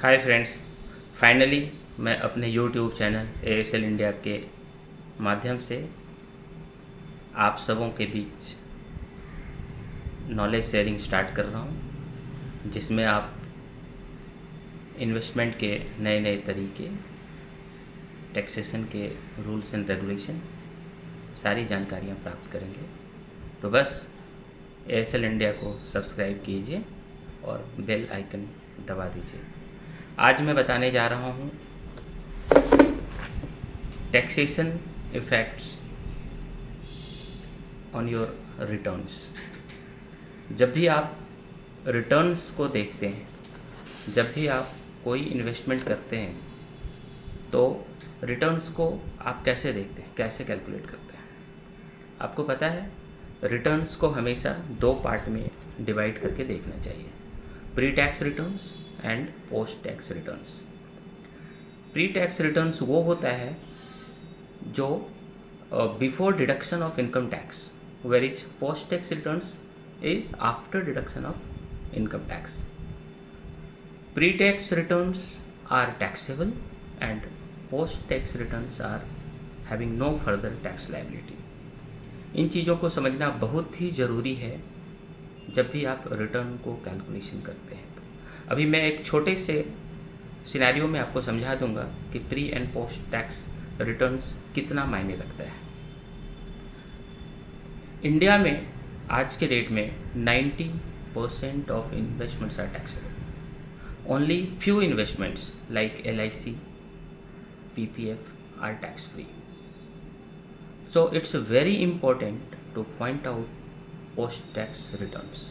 Hi friends, finally मैं अपने YouTube channel ASL India के माध्यम से आप सबों के बीच नॉलेज शेयरिंग स्टार्ट कर रहा हूँ, जिसमें आप इन्वेस्टमेंट के नए नए तरीके, टैक्सेशन के रूल्स एंड रेगुलेशन, सारी जानकारियाँ प्राप्त करेंगे। तो बस एएसएल इंडिया को सब्सक्राइब कीजिए और बेल आइकन दबा दीजिए। आज मैं बताने जा रहा हूँ taxation effects on your returns. जब भी आप रिटर्न्स को देखते हैं, जब भी आप कोई इन्वेस्टमेंट करते हैं, तो रिटर्न्स को आप कैसे देखते हैं, कैसे कैलकुलेट करते हैं? आपको पता है, रिटर्न्स को हमेशा दो पार्ट में डिवाइड करके देखना चाहिए: pre tax returns and post tax returns. Pre tax returns वो होता है जो before deduction of income tax, whereas post tax returns is after deduction of income tax. Pre-tax returns are taxable and post-tax returns are having no further tax liability. इन चीज़ों को समझना बहुत ही ज़रूरी है जब भी आप रिटर्न को कैलकुलेशन करते हैं। तो अभी मैं एक छोटे से सिनेरियो में आपको समझा दूंगा कि pre and post tax returns कितना मायने रखता है। इंडिया में आज के डेट में 90% of investments are taxable. Only few investments like LIC, PPF are tax free. So it's very important to point out post tax returns.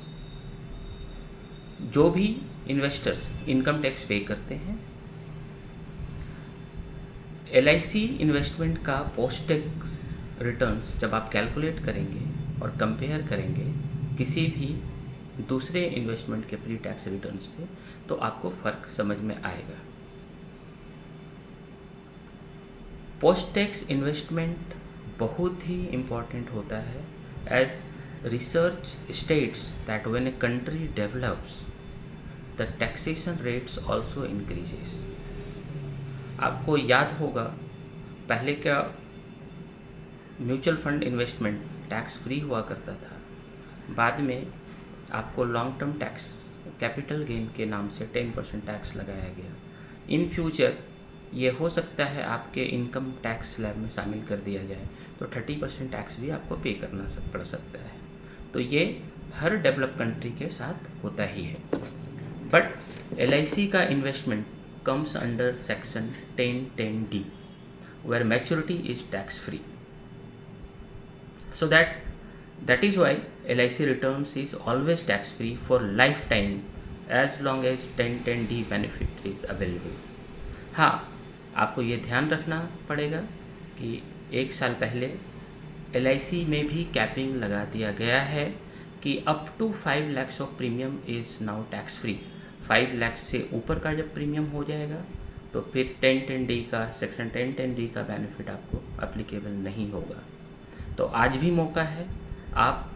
जो भी इन्वेस्टर्स इनकम टैक्स पे करते हैं, LIC इन्वेस्टमेंट का post tax returns जब आप calculate करेंगे और compare करेंगे किसी भी दूसरे इन्वेस्टमेंट के प्री टैक्स रिटर्न्स से, तो आपको फ़र्क समझ में आएगा। पोस्ट टैक्स इन्वेस्टमेंट बहुत ही इम्पॉर्टेंट होता है, as research states that when a country develops the taxation rates also increases. आपको याद होगा, पहले क्या mutual fund investment tax free हुआ करता था, बाद में आपको long term tax capital gain के नाम से 10% टैक्स लगाया गया। इन फ्यूचर ये हो सकता है आपके इनकम टैक्स स्लैब में शामिल कर दिया जाए, तो 30% टैक्स भी आपको पे करना पड़ सकता है। तो ये हर डेवलप कंट्री के साथ होता ही है। बट LIC का investment comes under section 1010D, where maturity is tax free. So that is why LIC returns is always tax free for lifetime as long as 1010D benefit is available. हाँ, आपको ये ध्यान रखना पड़ेगा कि एक साल पहले LIC में भी कैपिंग लगा दिया गया है कि up to 5 lakhs of premium is now tax free. 5 lakh से ऊपर का जब प्रीमियम हो जाएगा, तो फिर 1010D का, सेक्शन 1010D का बेनिफिट आपको अप्लीकेबल नहीं होगा। तो आज भी मौका है, आप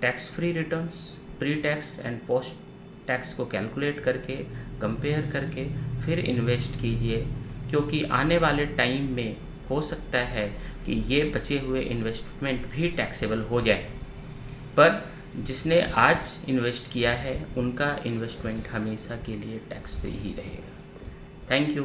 tax free returns, pre tax and post tax को कैलकुलेट करके, कंपेयर करके फिर इन्वेस्ट कीजिए, क्योंकि आने वाले टाइम में हो सकता है कि ये बचे हुए इन्वेस्टमेंट भी टैक्सेबल हो जाए, पर जिसने आज इन्वेस्ट किया है उनका इन्वेस्टमेंट हमेशा के लिए टैक्स फ्री ही रहेगा। Thank you.